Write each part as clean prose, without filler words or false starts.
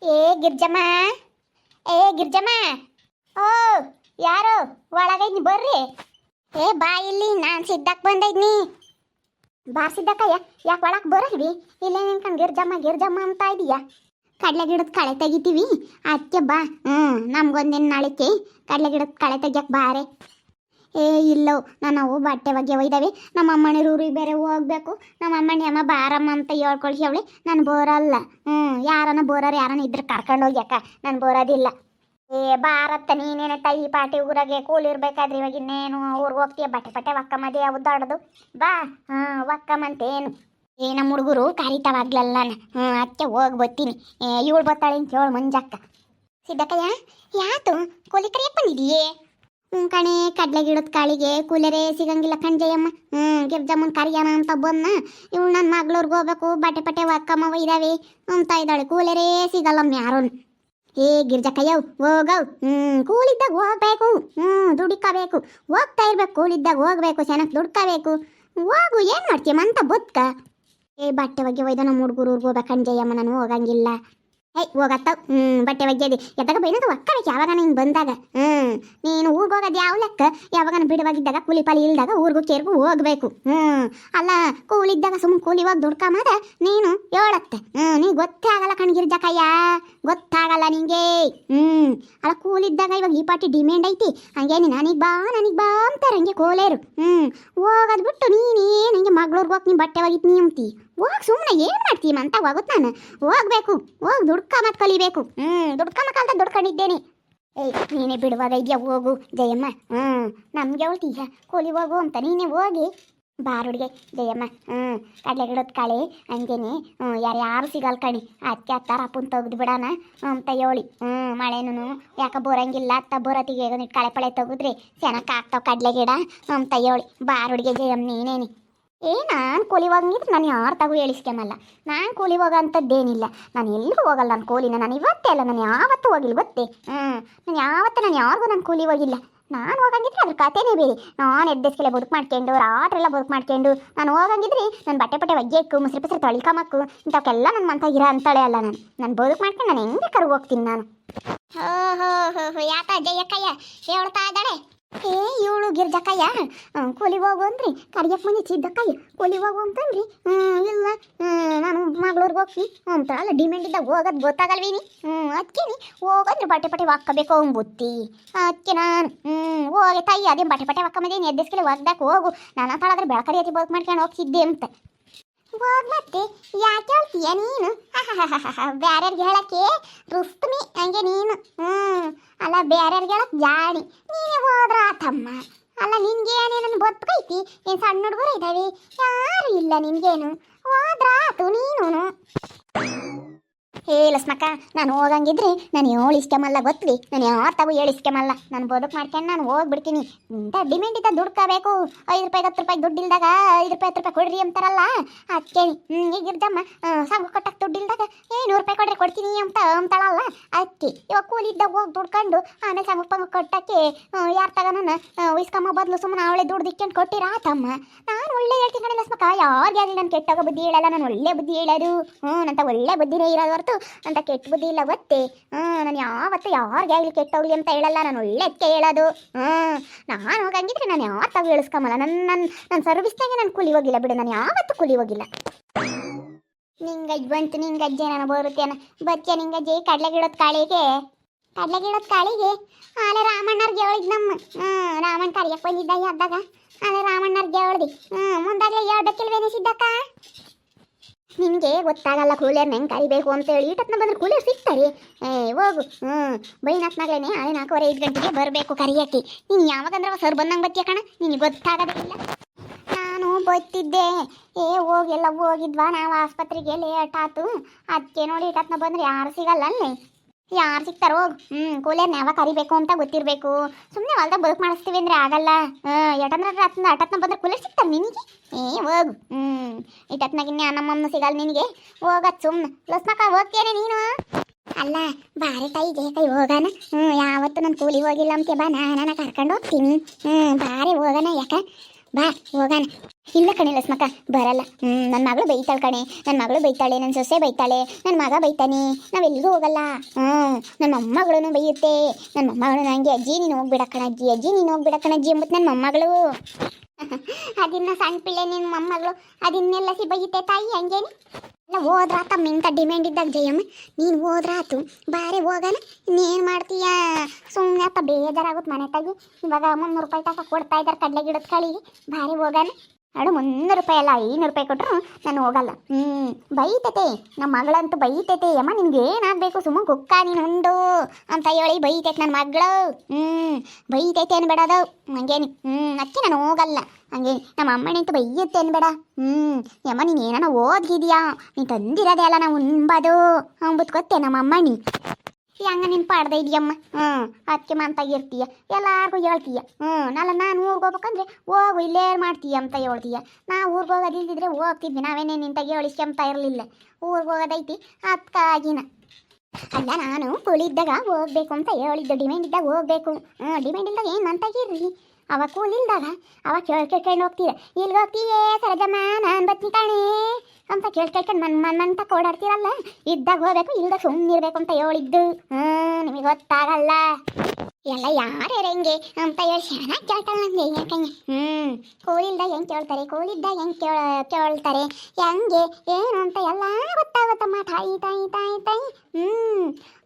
ಏ ಗಿರ್ಜಮ್ಮ, ಏ ಗಿರ್ಜಮ್ಮ, ಓ ಯಾರು ಒಳಗೈದ್ನಿ ಬರ್ರಿ. ಏ ಬಾ ಇಲ್ಲಿ, ನಾನು ಸಿದ್ದಕ್ಕೆ ಬಂದೈದ್ನಿ. ಬಾ ಸಿದ್ದಕ್ಕಯ್ಯ, ಯಾಕೆ ಒಳಗೆ ಬರಲ್ವಿ? ಇಲ್ಲೇ ನಿನ್ಕೊಂಡು ಗಿರ್ಜಮ್ಮ ಗಿರ್ಜಮ್ಮ ಅಂತ ಇದೀಯಾ? ಕಡಲೆ ಗಿಡದ ಕಳೆ ತೆಗಿತೀವಿ ಅದಕ್ಕೆ ಬಾ. ನಮ್ಗೊಂದೇನು ನಾಳಿಕೆ ಕಡಲೆ ಗಿಡದ ಕಳೆ ತೆಗಿಯಕ್ಕೆ ಬಾರೆ. ಏ ಇಲ್ಲೋ, ನಾವು ಬಟ್ಟೆ ಬಗ್ಗೆ ಒಯ್ದಾವೆ. ನಮ್ಮ ಅಮ್ಮನ ಊರಿಗೆ ಬೇರೆ ಹೋಗ್ಬೇಕು. ನಮ್ಮ ಅಮ್ಮನ ಅಮ್ಮ ಬಾರಮ್ಮ ಅಂತ ಹೇಳ್ಕೊಳ್ಸಿ ಅವಳೆ. ನಾನು ಬೋರಲ್ಲ. ಯಾರನ್ನ ಬೋರೋರು ಯಾರನ್ನ ಇದ್ರೆ ಕರ್ಕೊಂಡು ಹೋಗ್ಯಾಕ, ನಾನು ಬೋರೋದಿಲ್ಲ. ಏ ಬಾರತ್ತ ನೀನೇನ ತಾಯಿ ಪಾಟಿ ಊರಾಗೆ ಕೂಲಿರ್ಬೇಕಾದ್ರೆ ಇವಾಗ ಇನ್ನೇನು ಊರಿಗೆ ಹೋಗ್ತೀಯ? ಬಟ್ಟೆ ಪಟ್ಟೆ ಒಕ್ಕಮ್ಮದಿ ಯಾವ್ದು ದೊಡ್ಡದು? ಬಾ. ಒಕ್ಕಮ್ಮಂತೇನು ಏ ನಮ್ಮ ಹುಡುಗರು ಕರಿತಾವಾಗ್ಲಲ್ಲ. ಅದಕ್ಕೆ ಹೋಗಿ ಬರ್ತೀನಿ. ಇವಳು ಬರ್ತಾಳೆ ಅಂತ ಹೇಳು ಮಂಜಕ್ಕ. ಸಿದ್ದಕ್ಕಯ್ಯ, ಯಾತು ಕೂಲಿ ಕರಿಯಕ್ಕೆ ಬಂದಿದೀಯೇ? ಕಣೆ, ಕಡ್ಲೆ ಗಿಡದ ಕಾಳಿಗೆ ಕೂಲರೇ ಸಿಗಂಗಿಲ್ಲ ಕಣ್ಜಯಮ್ಮ. ಗಿರ್ಜಮ್ಮನ ಕರಿಯೋಣ ಅಂತ ಬಂದ. ಇವಳು ನನ್ನ ಮಗಳೂರ್ಗೆ ಹೋಗ್ಬೇಕು, ಬಟ್ಟೆ ಪಟ್ಟೆ ಒಕ್ಕಮ್ಮ ಇದಾವೆ ಅಂತ ಇದ್ದಾಳೆ. ಕೂಲರೇ ಸಿಗಲ್ಲಮ್ಮ ಯಾರು. ಏ ಗಿರ್ಜಕ್ಕಯ್ಯ ಹೋಗವ್. ಕೂಲಿದ್ದಾಗ ಹೋಗ್ಬೇಕು. ದುಡ್ಕಬೇಕು. ಹೋಗ್ತಾ ಇರ್ಬೇಕು. ಕೂಲಿದ್ದಾಗ ಹೋಗ್ಬೇಕು, ಚೆನ್ನಾಗಿ ದುಡ್ಕಬೇಕು. ಹೋಗು, ಏನು ಮಾಡ್ತೀಯಮ್ಮ ಅಂತ ಬದುಕ. ಏ ಬಟ್ಟೆ ಬಗ್ಗೆ ಒಯ್ದ ನಮ್ಮ ಹುಡುಗರು ಊರಿಗೆ ಹೋಗ್ಬೇಕು ಕಣ್ಜಯ್ಯಮ್ಮ, ನಾನು ಹೋಗಂಗಿಲ್ಲ. ಹೋಗತ್ತವ್. ಬಟ್ಟೆ ಒಗ್ಯದಿ ಎದ್ದಾಗ ಬೈನದು ಒಕ್ಕಬೇಕು ಯಾವಾಗ ಹಿಂಗೆ ಬಂದಾಗ. ನೀನು ಊರಿಗೆ ಹೋಗೋದು ಯಾವ ಲೆಕ್ಕ? ಯಾವಾಗ ಬಿಡುವಾಗಿದ್ದಾಗ ಕೂಲಿ ಪಾಲಿ ಇಲ್ದಾಗ ಊರಿಗೂ ಕೇರ್ಗೂ ಹೋಗ್ಬೇಕು. ಅಲ್ಲ ಕೂಲಿದ್ದಾಗ ಸುಮ್ಮನೆ ಕೂಲಿ ಹೋಗಿ ದುಡ್ಕೊಂಬದ ನೀನು ಹೇಳತ್ತೆ. ನೀ ಗೊತ್ತೇ ಆಗಲ್ಲ ಕಣ್ಗಿರ್ಜಕ್ಕಯ್ಯ, ಗೊತ್ತಾಗಲ್ಲ ನಿಂಗೆ. ಅಲ್ಲ ಕೂಲಿದ್ದಾಗ ಇವಾಗ ಈ ಪಾಟಿ ಡಿಮ್ಯಾಂಡ್ ಐತಿ, ಹಂಗೆ ನನಗೆ ಬಾ ಅಂತಾರೆ ಹಂಗೆ ಕೋಲೇರು. ಹೋಗೋದು ಬಿಟ್ಟು ನೀನೇ ನಂಗೆ ಮಗಳೂರ್ಗೆ ಹೋಗಿ ನೀನು ಬಟ್ಟೆ ಒಗಿತ್ ನೀ ಅಂತಿ. ಹೋಗಿ ಸುಮ್ಮನೆ ಏನು ಮಾಡ್ತೀವಿ ಅಂತ ಹೋಗುತ್ತೆ. ನಾನು ಹೋಗ್ಬೇಕು, ಹೋಗಿ ದುಡ್ಕೊಂಬತ್ ಕಲಿಬೇಕು. ದುಡ್ಕೊಂಬಕ್ಕಂತ ದುಡ್ಕೊಂಡಿದ್ದೇನೆ. ಏಯ್ ನೀನೇ ಬಿಡುವಾಗ ಇದೆಯಾ? ಹೋಗು ಜಯಮ್ಮ. ನಮ್ಗೆ ಹೇಳ್ತೀಯ ಕೂಲಿ ಹೋಗು ಅಂತ? ನೀನೇ ಹೋಗಿ ಬಾರುಡಿಗೆ ಜಯಮ್ಮ. ಕಡಲೆ ಗಿಡದ ಕಾಳೆ ಹಂಗೇನೆ ಯಾರು ಸಿಗಲ್ ಕಣಿ. ಅದಕ್ಕೆ ಅತ್ತಾರ ಅಪ್ಪನ ತೆಗ್ದು ಬಿಡೋಣ ಅಂತ ಹೇಳಿ. ಮಳೆನೂ ಯಾಕೆ ಬೋರಂಗಿಲ್ಲ ಅತ್ತ ಬೋರತಿಗೆ ಕಳೆ ಪಳೆ ತೆಗೆದ್ರಿ ಚೆನ್ನಾಗಿ ಆಗ್ತಾವ ಕಡಲೆ ಗಿಡ ಅಂತ ಹೇಳಿ ಬಾರುಡಿಗೆ ಜಯಮ್ಮ. ನೀನೇನಿ ನಾನು ಕೂಲಿ ಹೋಗಂಗಿದ್ರೆ ನಾನು ಯಾರು ತಗೋ ಹೇಳಿಸ್ಕೊಂಬಲ್ಲ. ನಾನು ಕೂಲಿ ಹೋಗೋಂಥದ್ದೇನಿಲ್ಲ. ನಾನು ಎಲ್ಲಿಗೂ ಹೋಗಲ್ಲ. ನಾನು ಕೂಲಿನ ನಾನು ಇವತ್ತೇ ಅಲ್ಲ, ನಾನು ಯಾವತ್ತೂ ಹೋಗಿಲ್ಲ ಗೊತ್ತೇ. ನಾನು ಯಾರಿಗೂ ನಾನು ಕೂಲಿ ಹೋಗಿಲ್ಲ. ನಾನು ಹೋಗಂಗಿದ್ರೆ ಅದ್ರ ಕಥೆನೇ ಬೇರೆ. ನಾನು ಎದ್ದೆಸ್ಕೆಲ್ಲ ಬದುಕು ಮಾಡ್ಕೊಂಡು ರಾತ್ರೆಲ್ಲ ಬದುಕು ಮಾಡ್ಕೊಂಡು ನಾನು ಹೋಗಂಗಿದ್ರಿ ನನ್ನ ಬಟ್ಟೆ ಪಟ್ಟೆ ಒಗ್ಗೇಕು, ಮೊಸರು ಪಸರು ತೊಳಿಕಮಕ್ಕು ಇಂಥವಕ್ಕೆಲ್ಲ ನನ್ನ ಮಂತಾಗಿರ ಅಂತಾಳೆ ಅಲ್ಲ. ನಾನು ಬದುಕು ಮಾಡ್ಕೊಂಡು ನಾನು ಹೆಂಗೆ ಕರು ಹೋಗ್ತೀನಿ ನಾನು. ಯಾಕ ಜಯಕ್ಕಯ್ಯ ಹೇಳ್ತಾ ಇದ್ದಾಳೆ. ಏ ಇವಳು ಗಿರ್ಜಕ್ಕಯ್ಯ ಕೂಲಿ ಹೋಗು ಅಂದ್ರಿ, ಕರಿಯಕ್ಕೆ ಮನೆ ಸಿದ್ದಕ್ಕಯ್ಯ ಕೂಲಿ ಹೋಗು ಅಂತಂದ್ರಿ. ಇಲ್ಲ ನಾನು ಮಗಳೂರ್ಗೆ ಹೋಗ್ತೀನಿ ಅಂತ ಅಲ್ಲ ಡಿಮ್ಯಾಂಡ್ ಇದ್ದಾಗ ಹೋಗೋದು ಗೊತ್ತಾಗಲ್ವೀನಿ. ಅದಕ್ಕೆ ಹೋಗೋದ್ರೆ ಬಟ್ಟೆ ಪಟ್ಟೆ ಹಾಕಬೇಕು ಅಂಬುತ್ತಿ. ಅದಕ್ಕೆ ನಾನು ಹೋಗಿ ತಾಯಿ ಅದೇ ಬಟ್ಟೆ ಪಟ್ಟೆ ಹಾಕೊಂಬದೇನು ಎದ್ದೆಸ್ಕೆಲ್ಲ ಒಗ್ದಾಕ ಹೋಗು. ನಾನು ತಳಾದ್ರೆ ಬೆಳಕರಿ ಹತ್ತಿ ಬದುಕು ಮಾಡ್ಕೊಂಡು ಹೋಗ್ತಿದ್ದೆ ಅಂತ. ಹೋಗ್ ಮತ್ತೆ ಯಾಕೆ ಹೇಳ್ತೀಯ ನೀನು? ಬ್ಯಾರ್ಯಾರಿಗೆ ಹೇಳಕ್ಕೆ ರುಸ್ತಮಿ ಹಂಗೆ ನೀನು. ಅಲ್ಲ ಬ್ಯಾರ್ಯಾರಿಗೆ ಹೇಳಕ್ಕೆ ಜಾಣಿ. ನೀನೇ ಹೋದ್ರ ಆತಮ್ಮ. ಅಲ್ಲ ನಿನ್ಗೇನೇನು ಬದುಕೈತಿ? ಏನು ಸಣ್ಣ ಹುಡುಗರು ಇದ್ದಾವೆ, ಯಾರು ಇಲ್ಲ ನಿನ್ಗೇನು. ಹೋದ್ರ ಆತು ನೀನು. ಲಸ್ಮಕ್ಕ, ನಾನು ಹೋಗಂಗಿದ್ರಿ ನಾನು ಹೇಳಿಸ್ಕೊಂಬಲ್ಲ ಗೊತ್ತಿ. ನಾನು ಯಾರು ತಗೋ ಹೇಳಿಸ್ಕೊಂಬಲ್ಲ. ನಾನು ಬದುಕು ಮಾಡ್ಕೊಂಡು ನಾನು ಹೋಗ್ಬಿಡ್ತೀನಿ. ಇಂಥ ಡಿಮ್ಯಾಂಡ್ ಇದ್ದ ದುಡ್ಕೋಬೇಕು. 5 ರೂಪಾಯಿ 10 ರೂಪಾಯಿ ದುಡ್ಡು ಇಲ್ದಾಗ 5 ರೂಪಾಯಿ 10 ರೂಪಾಯಿ ಕೊಡ್ರಿ ಅಂತಾರಲ್ಲ. ಅದಕ್ಕೆ ಈಗಿರ್ದಮ್ಮ ಸಂಘ ಕೊಟ್ಟಕ್ಕೆ ದುಡ್ಡು ಇಲ್ದಾಗ 100 ರೂಪಾಯಿ ಕೊಡ್ರಿ ಕೊಡ್ತೀನಿ ಅಂತಾಳಲ್ಲ. ಅದಕ್ಕೆ ಇವಾಗ ಕೂಲಿ ಇದ್ದಾಗ ಹೋಗಿ ದುಡ್ಕೊಂಡು ಆಮೇಲೆ ಸಂಘ ಪಂಗ ಕೊಟ್ಟಕ್ಕೆ ಯಾರು ತಗೋಣ ಉಯಿಸ್ಕಮ್ಮ ಬದಲು ಸುಮ್ಮನೆ ಅವಳೆ ದುಡ್ಡು ಇಕ್ಕೊಂಡು ಕೊಟ್ಟಿರಾತಮ್ಮ. ನಾನು ಒಳ್ಳೆ ಹೇಳ್ತೀನಿ ಕಣೆ ಲಸ್ಮಕ್ಕ, ಯಾರಿಗೆ ಆಗಲಿ ನಾನು ಕೆಟ್ಟಾಗ ಬುದ್ಧಿ ಹೇಳಲ್ಲ. ನಾನು ಒಳ್ಳೆ ಬುದ್ಧಿ ಹೇಳೋದು. ನಂತ ಒಳ್ಳೆ ಬುದ್ಧಿನೇ ಇರೋದು ಹೊರತು ಅಂತ ಕೆಟ್ಟ ಬುದ್ಧಿ ಇಲ್ಲ ಗೊತ್ತೇ. ನಾನು ಯಾವತ್ತು ಯಾರಿಗೆ ಆಗಲಿ ಕೆಟ್ಟೋಗ್ಲಿ ಅಂತ ಹೇಳಲ್ಲ. ನಾನು ಒಳ್ಳೆದಕ್ಕೆ ಹೇಳೋದು. ನಾನು ಹೋಗಂಗಿದ್ರೆ ನಾನು ಯಾವತ್ತಾಗೂ ಹೇಳಿಸ್ಕೊಂಬಲ್ಲ. ನನ್ನ ಸರ್ವಿಸ್ನಾಗೆ ನಾನು ಕೂಲಿ ಹೋಗಿಲ್ಲ ಬಿಡು. ನಾನು ಯಾವತ್ತೂ ಕೂಲಿ ಹೋಗಿಲ್ಲ. ನಿಂಗಜ್ಜಿ ಬಂತು, ನಿಂಗಜ್ಜೆ ನಾನು ಬರುತ್ತೇನ ಬಚ್ಚೆ ನಿಂಗಜ್ಜಿ ಕಡಲೆ ಗಿಡದ ಕಾಳಿಗೆ ಆಲೆ ರಾಮಣ್ಣರ್ಗೆ ಹೇಳಿದ್ ನಮ್ಮ. ರಾಮಣ್ಣ ಕರಿಯಕ್ಕೆ ಬಂದಿದ್ದ ಅದ್ದಾಗ ಆಲೆ ರಾಮಣ್ಣರ್ಗೆ ಹೇಳ್ದಿ. ಮುಂದಾಗಲೇ ಹೇಳ್ಬೇಕಿಲ್ವೇನೆ ಸಿದ್ದಕ್ಕ? ನಿನಗೆ ಗೊತ್ತಾಗಲ್ಲ ಕೂಲಿಯರ್ ಹೆಂಗೆ ಕರಿಬೇಕು ಅಂತೇಳಿ. ಈಟತ್ನ ಬಂದ್ರೆ ಕೂಲಿಯರ್ ಸಿಗ್ತಾರೆ. ಹೋಗು. ಬೈನಾತ್ನಾಗ್ಲೇ 4:45 ಗಂಟೆಗೆ ಬರಬೇಕು ಕರಿಯಕ್ಕೆ. ನೀನು ಯಾವಾಗಂದ್ರೆ ಸರ್ ಬಂದಂಗೆ ಬತ್ತಿಯ ಕಣ, ನಿನಗೆ ಗೊತ್ತಾಗೋದಿಲ್ಲ. ನಾನು ಬತ್ತಿದ್ದೆ. ಹೋಗೆಲ್ಲ ಹೋಗಿದ್ವಾ ನಾವು ಆಸ್ಪತ್ರೆಗೆ, ಲೇಟ್ ಆಯ್ತು. ಅದಕ್ಕೆ ನೋಡಿ ಈಟತ್ನ ಬಂದ್ರೆ ಯಾರು ಸಿಗಲ್ಲ ಅಲ್ಲಿ. ಯಾರು ಸಿಗ್ತಾರೋ ಹೋಗು. ಕೂಲಿಯರ್ನ ಯಾವಾಗ ಕರಿಬೇಕು ಅಂತ ಗೊತ್ತಿರಬೇಕು. ಸುಮ್ಮನೆ ಹೊಲ್ದಾಗ ಬದುಕು ಮಾಡಿಸ್ತೀವಿ ಅಂದರೆ ಆಗಲ್ಲ. ಎಟಂದ್ರೆ ಅಟತ್ನ ಬಂದ್ರೆ ಕೂಲಿಯರ್ ಸಿಗ್ತಾರೆ ನಿನಗೆ. ಹೋಗು. ಇಟ್ಟತ್ನಾಗಿನ್ನೇ ನಮ್ಮಮ್ಮ ಸಿಗಲ್ಲ ನಿನಗೆ. ಹೋಗತ್ ಸುಮ್ಮನೆ. ಲಸ್ಮಕ್ಕ ಹೋಗ್ತೇನೆ ನೀನು? ಅಲ್ಲ ಬಾರಿ ತಾಯಿ ಜೇಕೈ ಹೋಗೋಣ. ಯಾವತ್ತು ನಾನು ಕೂಲಿ ಹೋಗಿಲ್ಲ ಅಂತೆ ಬಾ, ನಾನು ಕರ್ಕೊಂಡು ಹೋಗ್ತೀನಿ. ಬಾರಿ ಹೋಗೋಣ. ಯಾಕೆ ಬಾ ಹೋಗೋಣ. ಇಲ್ಲ ಕಣೆ ಲಸ್ಮಕ್ಕ ಬರಲ್ಲ. ನನ್ನ ಮಗಳು ಬೈತಾಳೆ ಕಣೆ, ನನ್ನ ಮಗಳು ಬೈತಾಳೆ, ನನ್ನ ಸೊಸೆ ಬೈತಾಳೆ, ನನ್ನ ಮಗ ಬೈತಾನೆ, ನಾವೆಲ್ಲಿಗೂ ಹೋಗಲ್ಲ. ನನ್ನ ಮೊಮ್ಮಗಳು ಬೈಯುತ್ತೆ. ನನ್ನ ಮೊಮ್ಮಗಳು ನನಗೆ ಅಜ್ಜಿ ನೀನು ಹೋಗ್ಬಿಡ ಕಣಜ್ಜಿ, ಅಜ್ಜಿ ನೀನು ಹೋಗ್ಬಿಡ ಕಣಜ್ಜಿ ಎಂಬುದು ನನ್ನ ಮೊಮ್ಮಗಳು. ಅದಿನ್ನ ಸಣ್ಣ ಪಿಳ್ಳೆ ನಿನ್ನ ಮೊಮ್ಮಗಳು, ಅದಿನ್ನೆಲ್ಲ ಬೈಯುತ್ತೆ ತಾಯಿ ಹಂಗೇನಿ. ಎಲ್ಲ ಹೋದ್ರಾತ ಮಿಂತ ಡಿಮ್ಯಾಂಡ್ ಇದ್ದಾಗ ಜಯಮ್ಮ ನೀನು ಹೋದ್ರಾತು ಬಾರೆ ಹೋಗೋಣ. ಇನ್ನೇನು ಮಾಡ್ತೀಯ ಸುಮ್ಮನೆ ಅತ್ತ ಬೇಜಾರಾಗುತ್ತೆ ಮನೆ ತಾಗಿ. ಇವಾಗ 300 ರೂಪಾಯಿ ತಕ ಕೊಡ್ತಾ ಇದ್ದಾರೆ ಕಡಲೆ ಗಿಡದ ಕಾಳಿಗೆ. ಬಾರೆ ಹೋಗೋಣ. ಅಡು 300 ರೂಪಾಯಿ ಅಲ್ಲ 500 ರೂಪಾಯಿ ಕೊಟ್ಟರು ನಾನು ಹೋಗಲ್ಲ. ಬೈತೈತೆ ನಮ್ಮ ಮಗಳಂತೂ ಬೈತೈತೆ. ಅಮ್ಮ ನಿನ್ಗೆ ಏನಾಗಬೇಕು ಸುಮ್ಮನೆ ಕುಕ್ಕ ನೀನು ಉಂಡು ಅಂತ ಹೇಳಿ ಬೈತೈತೆ ನನ್ನ ಮಗಳು. ಬೈತೈತೆ ಅನ್ಬೇಡದು ಹಂಗೇನಿ. ಅದಕ್ಕೆ ನಾನು ಹೋಗಲ್ಲ ಹಂಗೇನಿ. ನಮ್ಮ ಅಮ್ಮನಂತೂ ಬೈಯುತ್ತೆ ಅನ್ಬೇಡ. ಯಮ್ಮ ನೀನು ಏನಾನ ಓದ್ಗಿದ್ಯಾ, ನೀನು ತಂದಿರೋದೆ ಅಲ್ಲ ನಾವು ಉಣ್ಬೋದು ಅಂಬುದು ಗೊತ್ತೇ ನಮ್ಮ ಅಮ್ಮನಿ. ಹೆಂಗ ನೀನು ಪಾಡ್ದೆ ಇದೆಯಮ್ಮ. ಅದಕ್ಕೆ ಮಂತಾಗಿರ್ತೀಯ, ಎಲ್ಲಾರ್ಗೂ ಹೇಳ್ತೀಯ. ನಾನು ಊರಿಗೆ ಹೋಗ್ಬೇಕಂದ್ರೆ ಹೋಗು ಇಲ್ಲೇ ಮಾಡ್ತೀಯ ಅಂತ ಹೇಳ್ತೀಯ. ನಾ ಊರಿಗೆ ಹೋಗೋದಿದ್ದಿದ್ರೆ ಹೋಗ್ತಿದ್ವಿ, ನಾವೇನೇ ನಿಂತಾಗಿ ಹೇಳಿಸ್ಕೊಂತ ಇರಲಿಲ್ಲ. ಊರಿಗೆ ಹೋಗೋದೈತಿ ಅದಕ್ಕಾಗಿನ. ಅಲ್ಲ ನಾನು ಕೂಲಿದ್ದಾಗ ಹೋಗ್ಬೇಕು ಅಂತ ಹೇಳಿದ್ದು, ಡಿಮ್ಯಾಂಡ್ ಇದ್ದಾಗ ಹೋಗ್ಬೇಕು. ಡಿಮ್ಯಾಂಡ್ ಇಲ್ದಾಗ ಏನು ಮಂತಾಗಿರ್ರಿ. ಅವಾಗ ಕೂಲಿಲ್ದಾಗ ಅವಾಗ ಕೇಳ್ಕೊಂಡು ಹೋಗ್ತೀರ. ಇಲ್ಲಿಗೆ ಹೋಗ್ತೀಯೇ ಸರಜಮ್ಮ ನಾನು ಬತ್ನಿ ಕಾಣೆ ಅಂತ ಕೇಳ್ಕೊಂಡು ನನ್ನ ಓಡಾಡ್ತೀರಲ್ಲ. ಇದ್ದಾಗ ಹೋಗ್ಬೇಕು, ಇಲ್ದಾಗ ಸುಮ್ಮನೆ ಇರಬೇಕು ಅಂತ ಹೇಳಿದ್ದು. ನಿಮಗೆ ಗೊತ್ತಾಗಲ್ಲ. ಎಲ್ಲ ಯಾರ್ಯಾರು ಹೆಂಗೆ ಅಂತ ಹೇಳಿ ಚೆನ್ನಾಗಿ ಕೇಳ್ತಾಳೆ ನನಗೆ. ಯಾಕಂಗೆ ಕೋಲಿಲ್ದಾಗ ಹೆಂಗೆ ಕೇಳ್ತಾರೆ, ಕೋಲಿದ್ದಾಗ ಹೆಂಗೆ ಕೇಳ್ತಾರೆ, ಹೆಂಗೆ ಏನು ಅಂತ ಎಲ್ಲ ಗೊತ್ತಾಗುತ್ತಮ್ಮ. ತಾಯಿ ತಾಯಿ ತಾಯಿ ತಾಯಿ.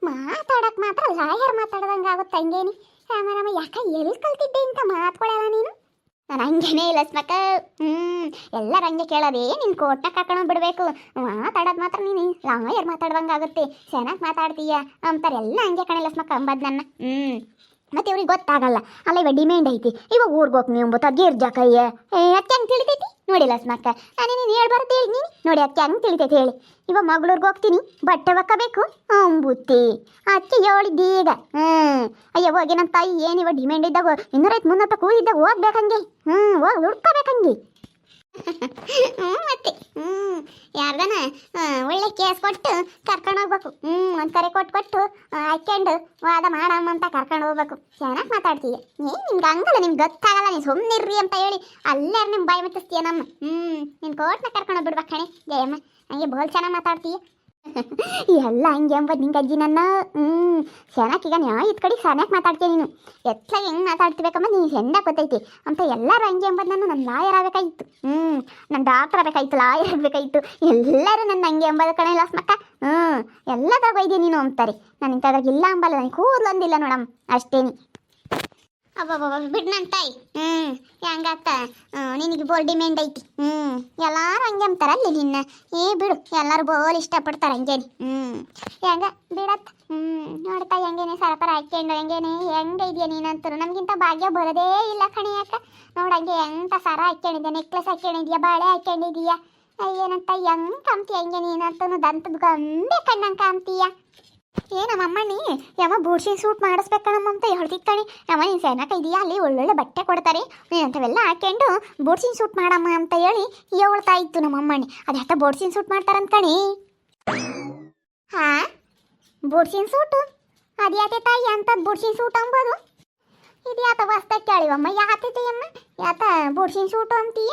ಮಾತಾಡಕ್ಕೆ ಮಾತ್ರ ಲಾಯರ್ ಮಾತಾಡ್ದಂಗೆ ಆಗುತ್ತೆ. ಹಂಗೇನಿ ರಾಮ ಯಾಕೆ ಎಲ್ಲಿ ಕಲ್ತಿದ್ದೆ ಅಂತ ಮಾತ್ಕೊಳ್ಳಲ್ಲ ನೀನು. ನಾನು ಹಂಗೇನೇ ಇಲ್ಲ ಸ್ಮಕ್ಕ. ಎಲ್ಲರೂ ಹಂಗೆ ಕೇಳೋದೇ ನಿನ್ನ ಕೋಟ್ನ ಕರ್ಕೊಂಡು ಬಿಡಬೇಕು. ಮಾತಾಡೋದು ಮಾತ್ರ ನೀನು ಲಾಯರ್ ಮಾತಾಡ್ದಂಗೆ ಆಗುತ್ತೆ. ಚೆನ್ನಾಗಿ ಮಾತಾಡ್ತೀಯ ಅಂತಾರೆ. ಎಲ್ಲ ಹಂಗೆ ಕಣಲ್ಲ ಸ್ಮಕ್ಕ ಅಂಬದು ನನ್ನ. ಮತ್ತೆ ಇವ್ರಿಗೆ ಗೊತ್ತಾಗಲ್ಲ. ಅಲ್ಲ ಇವಾಗ ಡಿಮ್ಯಾಂಡ್ ಐತಿ, ಇವಾಗ ಊರಿಗೆ ಹೋಗಿ ನೀವು ಅಂಬುತ್ತ ಗಿರ್ಜಕಯ್ಯ ಅದಕ್ಕೆ ಹಂಗೆ ತಿಳಿತೈತಿ ನೋಡಿಲ್ಲ ಸ್ಮಕ್ಕ. ನಾನು ನೀನು ಹೇಳ್ಬಾರ್ದು ಹೇಳಿ ನೀನು ನೋಡಿ ಅದಕ್ಕೆ ಹಂಗೆ ತಿಳಿತೈತಿ ಹೇಳಿ. ಇವಾಗ ಮಗಳೂರಿಗೆ ಹೋಗ್ತೀನಿ ಬಟ್ಟೆ ಒಕ್ಕಬೇಕು ಅಂಬುತ್ತಿ ಅದಕ್ಕೆ ಹೇಳಿದ್ದಿ ಈಗ. ಅಯ್ಯೋ ಹೋಗಿ ನಮ್ಮ ತಾಯಿ ಏನು ಇವಾಗ ಡಿಮ್ಯಾಂಡ್ ಇದ್ದಾಗ 200 300 ರೂಪಾಯಿ ಕೂಲಿದ್ದಾಗ ಹೋಗ್ಬೇಕಂಗೆ. ಹೋಗಿ ಹುಡ್ಕೋಬೇಕಂಗೆ. ಮತ್ತೆ ಯಾರ್ದಾನ ಒಳ್ಳೆ ಕೇಸ್ ಕೊಟ್ಟು ಕರ್ಕೊಂಡು ಹೋಗ್ಬೇಕು. ಒಂದು ಕರೆ ಕೊಟ್ಟು ಹಾಕ್ಕೊಂಡು ವಾದ ಮಾಡಮ್ಮ ಅಂತ ಕರ್ಕೊಂಡು ಹೋಗ್ಬೇಕು. ಚೆನ್ನಾಗಿ ಮಾತಾಡ್ತೀಯ. ನಿಮ್ಗೆ ಹಂಗಲ್ಲ, ನಿಮ್ಗೆ ಗೊತ್ತಾಗಲ್ಲ. ನೀನು ಸುಮ್ಮನಿರ್ರಿ ಅಂತ ಹೇಳಿ ಅಲ್ಲೇ ನಿಮ್ಮ ಬಾಯಿ ಮತ್ತಿಸ್ತೀಯ ನಮ್ಮ. ನಿನ್ನ ಕೋರ್ಟ್ನ ಕರ್ಕೊಂಡು ಬಿಡ್ಬೇಕು ಕಣೆ ಜಯಮ್ಮ. ಹಂಗೆ ಬೋಲ್ ಚೆನ್ನಾಗಿ ಮಾತಾಡ್ತೀಯ. ಎಲ್ಲ ಹಂಗೆ ಅಂಬದು ನಿಂಗೆ ಅಜ್ಜಿ ನನ್ನ. ಚೆನ್ನಾಗೀಗ ನ್ಯಾಯ ಇದ್ ಕಡೆ ಚೆನ್ನಾಗಿ ಮಾತಾಡ್ತೀಯ ನೀನು. ಎತ್ತಾಗಿ ಹೆಂಗೆ ಮಾತಾಡ್ತಿಬೇಕಮ್ಮ ನೀನು ಚೆಂದ ಗೊತ್ತೈತಿ ಅಂತ. ಎಲ್ಲರೂ ಹಂಗೆ ಅಂಬದು ನನ್ನ ಲಾಯರ್ ಆಗಬೇಕಾಗಿತ್ತು. ನನ್ನ ಡಾಕ್ಟರ್ ಆಗಬೇಕಾಯ್ತು, ಲಾಯರ್ ಆಗಬೇಕಾಯ್ತು. ಎಲ್ಲರೂ ನನ್ನ ಹಂಗೆ ಅಂಬದು ಕಣೆ ಲಾಸ್ಮಕ್ಕ. ಎಲ್ಲದಾಗ ಬೈದಿ ನೀನು ಅಂತಾರೆ. ನಾನು ಇಂಥದಾಗ ಇಲ್ಲ ಅಂಬಲ್ಲ, ನನಗೆ ಕೂದಲೊಂದಿಲ್ಲ ನೋಡಮ್ಮ ಅಷ್ಟೇನಿ. ಅಬ್ಬಬ್ಬ ಬಿಡ್ ನನ್ನ ತಾಯಿ. ಹೆಂಗಾತ ನಿನಗೆ ಬೋಲ್ ಡಿಮ್ಯಾಂಡ್ ಐತಿ. ಎಲ್ಲಾರು ಹಂಗೆ ಅಂತಾರಲ್ಲಿ ನಿನ್ನ. ಬಿಡು, ಎಲ್ಲರೂ ಬೋಲ್ ಇಷ್ಟಪಡ್ತಾರೆ ಹಂಗೇನಿ. ಹೆಂಗ ಬಿಡತ್ತ. ನೋಡ್ತಾ ಹೆಂಗೇನೆ ಸರಕಾರ ಹಾಕ್ಕೊಂಡು ಹೆಂಗೇನೆ ಹೆಂಗೆ ಇದೆಯಾ ನೀನಂತರು. ನಮಗಿಂತ ಭಾಗ್ಯ ಬರೋದೇ ಇಲ್ಲ ಕಣೆ ಯಾಕ. ನೋಡಂಗೆ ಎಂಥ ಸರ ಹಾಕ್ಕೊಂಡಿದ್ಯಾ, ನೆಕ್ಲೆಸ್ ಹಾಕ್ಕೊಂಡಿದ್ಯಾ, ಬಾಳೆ ಹಾಕ್ಕೊಂಡಿದೀಯಾ. ಏನಂತ ಹೆಂಗೆ ಕಾಮ್ತೀಯ ಹಂಗೆ ನೀನಂತನು ದಂತದ ಗೊಂಬೆ ಕಣ್ಣಂಗೆ ಕಾಮ್ತೀಯ. ನಮ್ಮ ಅಮ್ಮಣ್ಣಿ ಯಮ್ಮ ಬೂಡ್ಸಿನ ಸೂಟ್ ಮಾಡಿಸ್ಬೇಕಣಮ್ಮ ಅಂತ ಹೇಳ್ತಿತ್ತಾಳೆ. ಯಮ್ಮ ನೀನು ಸೆನಕ ಇದೆಯಾ ಅಲ್ಲಿ ಒಳ್ಳೊಳ್ಳೆ ಬಟ್ಟೆ ಕೊಡ್ತಾರೆ, ನೀನು ಅಂಥವೆಲ್ಲ ಹಾಕ್ಕೊಂಡು ಬೂಡ್ಸಿನ ಸೂಟ್ ಮಾಡಮ್ಮ ಅಂತ ಹೇಳಿ ಹೇಳ್ತಾ ಇತ್ತು ನಮ್ಮ ಅಮ್ಮಣ್ಣಿ. ಅದು ಯಾಕೆ ಬೂಡ್ಸಿನ ಸೂಟ್ ಮಾಡ್ತಾರಂತ ಕಣಿ. ಬೂಡ್ಸಿನ ಸೂಟು ಅದು ಯಾತೆ ತಾಯಿ ಅಂಥದ್ದು ಬೂಡ್ಸಿನ ಸೂಟ್ ಅಂಬೋದು. ಇದು ಯಾತ ಹೊಸ್ತಾಗಿ ಕೇಳಿವಮ್ಮ. ಯಾತೈತೆ ಅಮ್ಮ ಯಾತ ಬೂಡ್ಸಿನ ಸೂಟು ಅಂತೀಯ.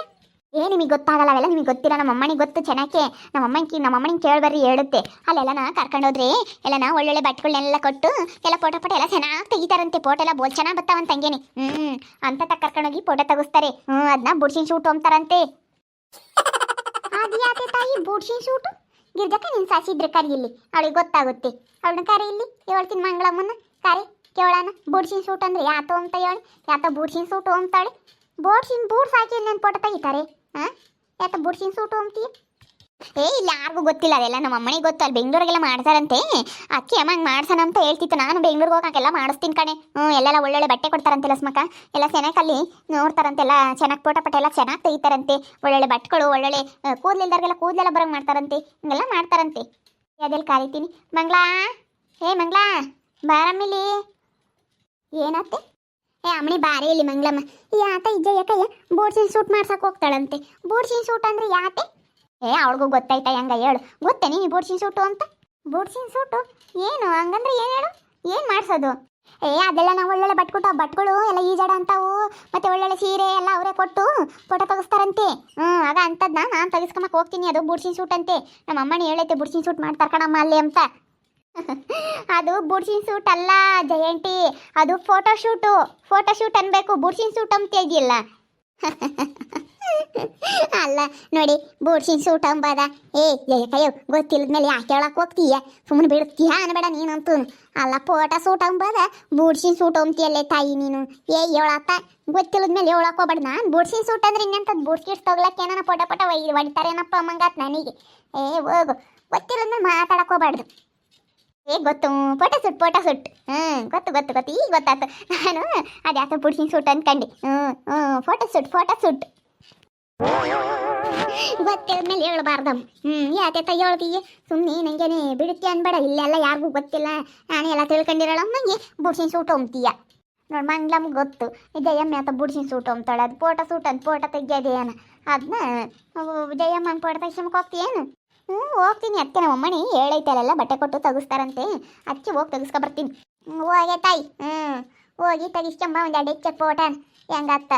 ನಿಮಗೆ ಗೊತ್ತಾಗಲ್ಲ ಅವೆಲ್ಲ. ನಿಮಗೆ ಗೊತ್ತಿಲ್ಲ. ನಮ್ಮ ಅಮ್ಮನಿಗೆ ಗೊತ್ತು ಚೆನ್ನಾಕೆ. ನಮ್ಮ ಅಮ್ಮನಿಗೆ ಕೇಳ್ಬರ್ರಿ ಹೇಳುತ್ತೆ. ಅಲ್ಲೆಲ್ಲ ಕರ್ಕೊಂಡೋದ್ರೆ ಎಲ್ಲ ಒಳ್ಳೊಳ್ಳೆ ಬಟ್ಟೆಗಳನ್ನೆಲ್ಲ ಕೊಟ್ಟು ಎಲ್ಲ ಫೋಟೋ ಎಲ್ಲ ಚೆನ್ನಾಗಿ ತೆಗಿತಾರಂತೆ. ಫೋಟೋ ಎಲ್ಲ ಬೋಲ್ ಚೆನ್ನಾಗಿ ಬರ್ತಾವಂತ ಹಂಗೇನೆ. ಅಂತ ಕರ್ಕೊಂಡೋಗಿ ಫೋಟೋ ತೆಗಿಸ್ತಾರೆ. ಅದನ್ನ ಬೂಡ್ಸಿನ ಸೂಟು ಅಂತಾರಂತೆ. ಅದು ಯಾಕೆ ತಾಯಿ ಬೂಡ್ಸಿನ ಸೂಟು. ಗಿರ್ಜಕ್ಕ ನೀನು ಸಾಸಿದ್ರೆ ಕರಿ ಇಲ್ಲಿ, ಅವಳಿಗೆ ಗೊತ್ತಾಗುತ್ತೆ. ಅವಳನ್ನ ಕರಿ ಇಲ್ಲಿ ಹೇಳ್ತೀನಿ. ಮಂಗಳಮ್ಮನ ಕರಿ ಕೇಳೋಣ. ಬೂಡ್ಸಿನ ಸೂಟ್ ಅಂದ್ರೆ ಯಾತೋ ಅಂತ ಹೇಳಿ. ಯಾತ ಬೂಡ್ಸಿನ ಸೂಟು ಅಂತಾಳೆ. ಬೂಟ್ಸ್ ಹಾಕಿ ನನ್ನ ಫೋಟೋ ತೆಗಿತಾರೆ. ಯಾತ ಬೂಡ್ಸಿನ ಸೂಟು ಅಂತೀಯ. ಇಲ್ಲ ಯಾರಿಗೂ ಗೊತ್ತಿಲ್ಲ ಅದೆಲ್ಲ. ನಮ್ಮ ಅಮ್ಮನಿಗೆ ಗೊತ್ತು. ಅಲ್ಲಿ ಬೆಂಗಳೂರಿಗೆಲ್ಲ ಮಾಡ್ತಾರಂತೆ. ಅಕ್ಕಿ ಅಮ್ಮ ಹಂಗೆ ಮಾಡ್ಸೋಣ ಅಂತ ಹೇಳ್ತಿತ್ತು. ನಾನು ಬೆಂಗಳೂರಿಗೆ ಹೋಗೋಕ್ಕೆಲ್ಲ ಮಾಡಿಸ್ತೀನಿ ಕಣೆ. ಎಲ್ಲೆಲ್ಲ ಒಳ್ಳೊಳ್ಳೆ ಬಟ್ಟೆ ಕೊಡ್ತಾರಂತೆ ಲಸ್ಮಕ್ಕ. ಎಲ್ಲ ಚೆನ್ನಾಗಲ್ಲಿ ನೋಡ್ತಾರಂತೆಲ್ಲ. ಚೆನ್ನಾಗಿ ಫೋಟೋ ಎಲ್ಲ ಚೆನ್ನಾಗಿ ತೆಗಿತಾರಂತೆ. ಒಳ್ಳೊಳ್ಳೆ ಬಟ್ಟೆಗಳು, ಒಳ್ಳೊಳ್ಳೆ ಕೂದಲಿಲ್ದಾರ್ಗೆಲ್ಲ ಕೂದಲೆಲ್ಲ ಬರೋಂಗೆ ಮಾಡ್ತಾರಂತೆ. ಹಿಂಗೆಲ್ಲ ಮಾಡ್ತಾರಂತೆ. ಅದೆಲ್ಲ ಕರಿತೀನಿ. ಮಂಗ್ಲಾ ಮಂಗ್ಲಾ ಬಾರಮ್ಮಿಲಿ. ಏನತ್ತೆ ಅಮ್ಮನಿ ಬಾರಿ ಇಲ್ಲಿ ಮಂಗ್ಲಮ್ಮ. ಯಾತ ಇಜ್ಜ ಯಾಕಯ್ಯ ಬೂಡ್ಸಿನ ಸೂಟ್ ಮಾಡ್ಸಕ್ಕೆ ಹೋಗ್ತಾಳಂತೆ. ಬೂಡ್ಸಿನ ಸೂಟ್ ಅಂದ್ರೆ ಯಾತೆ. ಅವಳಿಗೂ ಗೊತ್ತಾಯ್ತಾ ಹೆಂಗ ಹೇಳು. ಗೊತ್ತೇ ನೀನು ಬೂಡ್ಸಿನ ಸೂಟು ಅಂತ. ಬೂಡ್ಸಿನ ಸೂಟು ಏನು ಹಂಗಂದ್ರೆ ಏನು ಹೇಳು. ಏನು ಮಾಡ್ಸೋದು. ಅದೆಲ್ಲ ನಾವು ಒಳ್ಳೊಳ್ಳೆ ಬಟ್ಗಳು ಎಲ್ಲ ಈಜಾಡ ಅಂತಾವು ಮತ್ತೆ ಒಳ್ಳೊಳ್ಳೆ ಸೀರೆ ಎಲ್ಲ ಅವರೇ ಕೊಟ್ಟು ಫೋಟೋ ತೆಗಿಸ್ತಾರಂತೆ. ಆಗ ಅಂಥದ್ನ ನಾನು ತೆಗಿಸ್ಕೊಂಬಕ್ಕೆ ಹೋಗ್ತೀನಿ. ಅದು ಬುಡ್ಸಿನ ಸೂಟ್ ಅಂತೆ. ನಮ್ಮ ಅಮ್ಮನೇ ಹೇಳೈತೆ ಬುಡ್ಸಿನ ಸೂಟ್ ಮಾಡ್ತಾರೆ ಕಣಮ್ಮ ಅಲ್ಲಿ ಅಂತ. ಅದು ಬುಡ್ಸಿನ ಸೂಟ್ ಅಲ್ಲ ಜಯಂತಿ, ಅದು ಫೋಟೋ ಶೂಟ್ ಅನ್ಬೇಕು, ಬುಡ್ಸಿನ ಸೂಟ್ ಅಂತ ಇದೆಯಲ್ಲ. ಅಲ್ಲ ನೋಡಿ ಬುಡ್ಸಿನ ಸೂಟ್ ಅಂಬದ. ಕಯ್ಯೋ ಗೊತ್ತಿಲ್ಲದ್ಮೇಲೆ ಯಾಕೆ ಹೇಳಕ್ ಹೋಗ್ತೀಯ? ಸುಮ್ಮನೆ ಬಿಡ್ತೀಯ ಅನ್ಬೇಡ ನೀನಂತೂ. ಅಲ್ಲ ಫೋಟೋ ಸೂಟ್ ಅಂಬದ, ಬುಡ್ಸಿನ ಸೂಟ್ ಅಂತೀಯಲ್ಲೇ ತಾಯಿ ನೀನು. ಹೇಳತ್ತ ಗೊತ್ತಿಲ್ಲದ್ಮೇಲೆ ಹೇಳಕ್ ಹೋಗ್ಬೇಡ. ನಾನು ಬುಡ್ಸಿನ ಸೂಟ್ ಅಂದ್ರೆ ಇನ್ನಂತದ್ದು ಬುಡ್ಸ್ಕಿಡ್ಸ್ ತಗೊಳಕ್ಕೆ ಏನಾನ ಪಟ ಹೊಡಿತಾರೇನಪ್ಪ ಅಮ್ಮಂಗಾತ್ ನನಗೆ. ಹೋಗು, ಗೊತ್ತಿಲ್ಲದ್ಮೇಲೆ ಮಾತಾಡಕ್ ಹೋಗ್ಬಾರ್ದು. ಗೊತ್ತು ಫೋಟೋ ಸೂಟ್. ಗೊತ್ತು ಈಗ ಗೊತ್ತಾಯ್ತು. ನಾನು ಅದ್ಯಾಕೆ ಬುಡ್ಸಿನ ಸೂಟ್ ಅನ್ಕಂಡು. ಫೋಟೋ ಸೂಟ್ ಗೊತ್ತಿದ್ಮೇಲೆ ಹೇಳ್ಬಾರ್ದಮ್ಮ. ಯಾಕೆ ಹೇಳ್ತೀಯ? ಸುಮ್ಮನೆ ನಂಗೇನೆ ಬಿಡುತ್ತೆ ಅನ್ಬೇಡ. ಇಲ್ಲೆಲ್ಲ ಯಾರಿಗೂ ಗೊತ್ತಿಲ್ಲ, ನಾನೇ ಎಲ್ಲ ತಿಳ್ಕೊಂಡಿರೋಳಮ್ಮಂಗೆ ಬುಡ್ಸಿನ ಸೂಟ್ ಅಂತೀಯ ನೋಡಿ. ಮಂಗ್ಲಮ್ಗೆ ಗೊತ್ತು ಜಯಮ್ಮ ಅಂತ ಬುಡ್ಸಿನ ಸೂಟ್ ಅಂತಾಳೆ. ಅದು ಫೋಟೋ ಸೂಟ್ ಅಂತ ಫೋಟೋ ತೆಗಿಯೋದೇನು ಅದನ್ನ ಜಯಮ್ಮನ ಫೋಟೋ ತೆಗಿಸ್ಕೊಂಬಕ್ಕೆ ಹೋಗ್ತೀಯೇನು? ಹೋಗ್ತೀನಿ. ಅದಕ್ಕೆ ನಮ್ಮ ಅಮ್ಮನಿ ಹೇಳೈತಲ್ಲ ಬಟ್ಟೆ ಕೊಟ್ಟು ತೆಗಿಸ್ತಾರಂತೆ, ಅದಕ್ಕೆ ಹೋಗಿ ತೆಗಿಸ್ಕೊ ಬರ್ತೀನಿ. ಹೋಗೆ ತಾಯಿ. ಹೋಗಿ ತೆಗಿಸ್ಕೊಂಬ ಒಂದು 2 ಹೆಚ್ಚಕ್ಕೆ ಫೋಟೋನ. ಹೆಂಗತ್ತ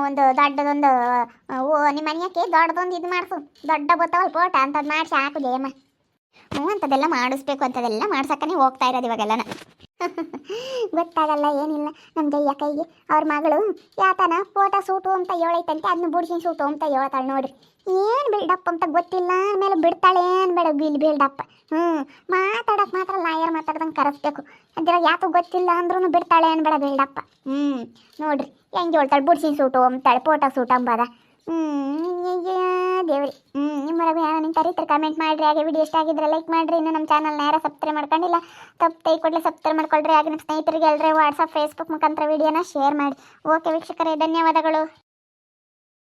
ಒಂದು ದೊಡ್ಡದೊಂದು ನಿಮ್ಮ ಮನೆಯಕ್ಕೆ ದೊಡ್ಡದೊಂದು ಇದು ಮಾಡಿಸು. ದೊಡ್ಡ ಗೊತ್ತವಲ್ಲ ಫೋಟೋ ಅಂಥದ್ದು ಮಾಡಿಸಿ ಹಾಕು ಜಯಮ್ಮ. ಅಂಥದ್ದೆಲ್ಲ ಮಾಡಿಸ್ಬೇಕು, ಅಂಥದ್ದೆಲ್ಲ ಮಾಡ್ಸಕ್ಕನೇ ಹೋಗ್ತಾ ಇರೋದು ಇವಾಗೆಲ್ಲನ. ಗೊತ್ತಾಗಲ್ಲ ಏನಿಲ್ಲ ನಮ್ಮ ಜಯ್ಯ ಕೈಗೆ. ಅವ್ರ ಮಗಳು ಯಾತನ ಫೋಟೋ ಸೂಟು ಅಂತ ಹೇಳೈತಂತೆ, ಅದನ್ನ ಬುಡ್ಸಿನ ಸೂಟು ಅಂತ ಹೇಳ್ತಾಳೆ ನೋಡ್ರಿ. ಏನು ಬಿಲ್ಡಪ್ ಅಂತ ಗೊತ್ತಿಲ್ಲ, ಆಮೇಲೆ ಬಿಡ್ತಾಳೆ ಅನ್ಬೇಡ ಇಲ್ಲಿ ಬಿಲ್ಡಪ್. ಮಾತಾಡೋಕೆ ಮಾತ್ರ ಲಾಯರ್ ಮಾತಾಡ್ದಂಗೆ ಕರೆಸ್ಬೇಕು. ಅದ್ರಾಗ ಯಾಕೋ ಗೊತ್ತಿಲ್ಲ ಅಂದ್ರೂ ಬಿಡ್ತಾಳೆ ಅನ್ಬೇಡ ಬಿಲ್ಡಪ್ಪ. ನೋಡ್ರಿ ಹೆಂಗೆ ಹೇಳ್ತಾಳೆ ಬುಡ್ಸಿನ ಸೂಟು ಅಂತಾಳೆ, ಫೋಟೋ ಸೂಟ್ ಅಂಬಾದ. ದೇವ್ರಿ. ನಿಮ್ಮೊಳಗೆ ಯಾರು ನಿಂಗೆ ಕರೀತಾರೆ ಕಮೆಂಟ್ ಮಾಡಿರಿ. ಹಾಗೆ ವಿಡಿಯೋ ಇಷ್ಟ ಆಗಿದ್ರೆ ಲೈಕ್ ಮಾಡಿರಿ. ಇನ್ನು ನಮ್ಮ ಚಾನಲ್ನ ಯಾರು ಸಬ್ಸ್ಕ್ರೈಬ್ ಮಾಡ್ಕೊಂಡಿಲ್ಲ ತಪ್ಪು ಕೊಡಲಿ ಸಬ್ಸ್ಕ್ರೈಬ್ ಮಾಡ್ಕೊಳ್ರಿ. ಹಾಗೆ ನಮ್ಮ ಸ್ನೇಹಿತರಿಗೆ ಎಲ್ಲರೂ ವಾಟ್ಸಪ್ ಫೇಸ್ಬುಕ್ ಮುಖಾಂತರ ವಿಡಿಯೋನ ಶೇರ್ ಮಾಡಿ. ಓಕೆ ವೀಕ್ಷಕರೇ, ಧನ್ಯವಾದಗಳು.